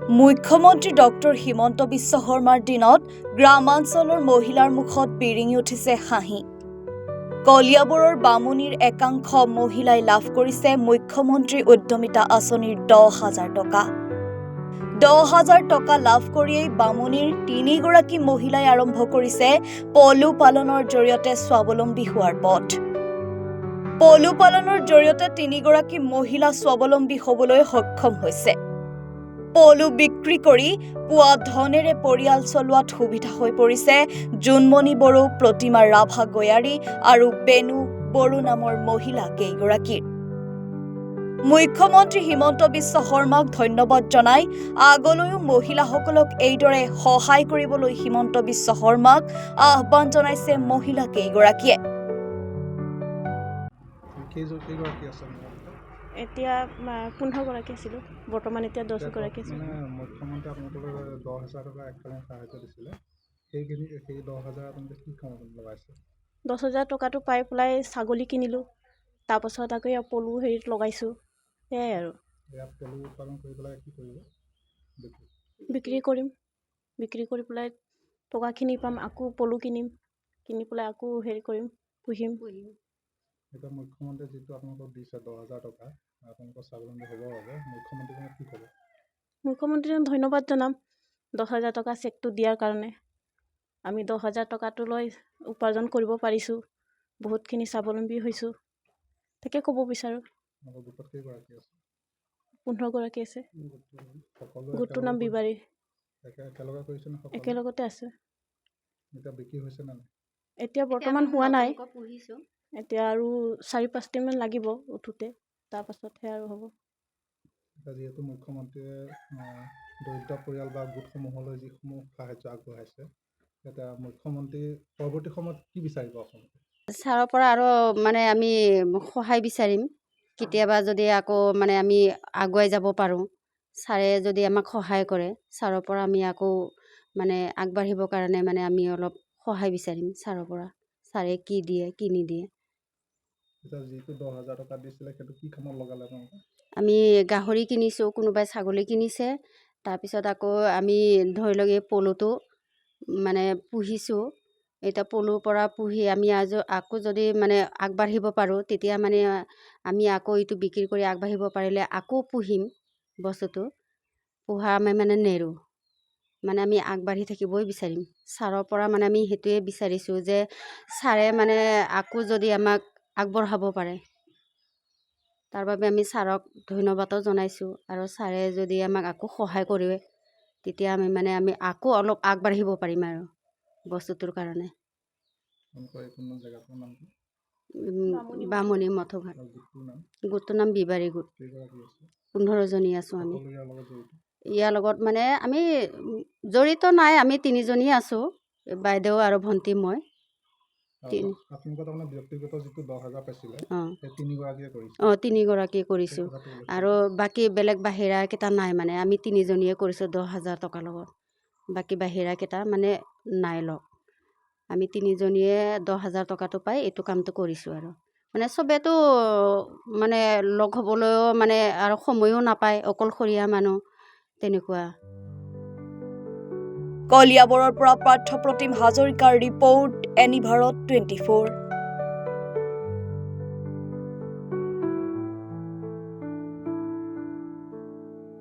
মুখ্যমন্ত্ৰী ডক্টৰ হিমন্ত বিশ্ব শৰ্মাৰ দিনত গ্ৰামাঞ্চলৰ মহিলাৰ মুখত বিৰিঙি উঠিছে হাঁহি। কলিয়াবৰৰ বামুণীৰ একাংশ মহিলাই লাভ কৰিছে মুখ্যমন্ত্ৰী উদ্যমিতা আঁচনিৰ 10,000 টকা। 10,000 টকা লাভ কৰিয়েই বামুণীৰ 3 গৰাকী মহিলাই আৰম্ভ কৰিছে পলু পালনৰ জৰিয়তে স্বাৱলম্বী হোৱাৰ পথ। পলু পালনৰ জৰিয়তে 3 গৰাকী মহিলা স্বাৱলম্বী হ'বলৈ সক্ষম হৈছে। পলু বিক্ৰী কৰি পোৱা ধনেৰে পৰিয়াল চলোৱাত সুবিধা হৈ পৰিছে জোনমণি বড়ো, প্ৰতিমা ৰাভা গয়াৰী আৰু বেনু বড়ো নামৰ মহিলা কেইগৰাকীৰ। মুখ্যমন্ত্ৰী হিমন্ত বিশ্ব শৰ্মাক ধন্যবাদ জনাই আগলৈও মহিলাসকলক এইদৰে সহায় কৰিবলৈ হিমন্ত বিশ্ব শৰ্মাক আহ্বান জনাইছে মহিলা কেইগৰাকীয়ে। এতিয়া 15 গৰাকী আছিলোঁ, বৰ্তমান এতিয়া 10 গৰাকী আছোঁ। মুখ্যমন্ত্ৰী আপোনালোকক 10,000 টকা এককালীন সাহায্য দিছিলে, সেই 10,000 আপোনালোকে কি কামত লগাইছে? 10,000 টকাটো পাই পেলাই ছাগলী কিনিলোঁ, তাৰপাছত আকৌ পলু হেৰিত লগাইছোঁ, সেয়াই আৰু। ইয়াত পলু উৎপাদন কৰি পেলাই কি কৰিব? বিক্ৰী কৰিম, বিক্ৰী কৰি পেলাই টকাখিনি পাম, আকৌ পলু কিনিম, কিনি পেলাই আকৌ হেৰি কৰিম, পুহিম। এতিয়া মুখ্যমন্ত্ৰীয়ে যিটো আপোনালোকক দিছে 10,000 টকা, আপোনালোকৰ স্বাৱলম্বী হ'বৰ বাবে মুখ্যমন্ত্ৰীজনক কি ক'ব? মুখ্যমন্ত্ৰীজনক ধন্যবাদ জনাম 10,000 টকা চেকটো দিয়াৰ কাৰণে। আমি 10,000 টকাটো লৈ উপাৰ্জন কৰিব পাৰিছোঁ, বহুতখিনি স্বাৱলম্বী হৈছোঁ, তাকে ক'ব বিচাৰোঁ। গোটত কেইগৰাকী আছে? 15 গৰাকী আছে। সকলোৱে গোটটোৰ নাম বিবাৰী। একেলগে কৰিছে নে? একেলগতে আছে। এতিয়া বিক্ৰী হৈছে নে নাই? এতিয়া বৰ্তমান হোৱা নাই, এতিয়া আৰু 4-5 দিনমান লাগিব উঠোতে, তাৰপাছতহে আৰু হ'ব। এতিয়া যিহেতু মুখ্যমন্ত্ৰীয়ে দৰিদ্ৰ পৰিয়াল বা গোটসমূহলৈ যিসমূহ সাহায্য আগবঢ়াইছে, এতিয়া মুখ্যমন্ত্ৰী পৰৱৰ্তী সময়ত কি বিচাৰিব অসমত? ছাৰৰ পৰা আৰু আমি সহায় বিচাৰিম, কেতিয়াবা যদি আকৌ আমি আগুৱাই যাব পাৰোঁ, ছাৰে যদি আমাক সহায় কৰে, ছাৰৰ পৰা আমি আকৌ আগবাঢ়িবৰ কাৰণে আমি অলপ সহায় বিচাৰিম ছাৰৰ পৰা, ছাৰে কি দিয়ে কি নিদিয়ে। যিটো 10,000 টকা দিছিলে সেইটো কি কামত লগালে আপোনালোকে? আমি গাহৰি কিনিছোঁ, কোনোবাই ছাগলী কিনিছে, তাৰপিছত আকৌ আমি ধৰি লওক এই পলুটো পুহিছোঁ। এতিয়া পলুৰ পৰা পুহি আমি আকৌ যদি আগবাঢ়িব পাৰোঁ, তেতিয়া আমি আকৌ এইটো বিক্ৰী কৰি আগবাঢ়িব পাৰিলে আকৌ পুহিম বস্তুটো। পোহা আমি নেৰোঁ, আমি আগবাঢ়ি থাকিবই বিচাৰিম। ছাৰৰ পৰা আমি সেইটোৱে বিচাৰিছোঁ যে ছাৰে আকৌ যদি আমাক আগবঢ়াব পাৰে, তাৰ বাবে আমি ছাৰক ধন্যবাদো জনাইছোঁ। আৰু ছাৰে যদি আমাক আকৌ সহায় কৰে, তেতিয়া আমি আকৌ অলপ আগবাঢ়িব পাৰিম আৰু বস্তুটোৰ কাৰণে। বামুণী মথঘাট। গোটটোৰ নাম বিবাৰী গোট। 15জনী আছোঁ আমি। ইয়াৰ লগত আমি জড়িত নাই, আমি 3জনীয়ে আছোঁ, বাইদেউ আৰু ভণ্টি মই। তিনিগৰাকীয়ে কৰিছোঁ, আৰু বাকী বেলেগ বাহিৰাকেইটা নাই, আমি 3জনীয়ে কৰিছোঁ 10,000 টকাৰ লগত। বাকী বাহিৰাকেইটা নাই লগ। আমি 3জনীয়ে 10,000 টকাটো পাই এইটো কামটো কৰিছোঁ। আৰু চবেতো লগ হ'বলৈও আৰু সময়ো নাপায়, অকলশৰীয়া মানুহ, তেনেকুৱা। কলিয়াবৰৰ পৰা পাৰ্থপ্ৰতিম হাজৰিকাৰ ৰিপৰ্ট, এনি ভাৰত 24।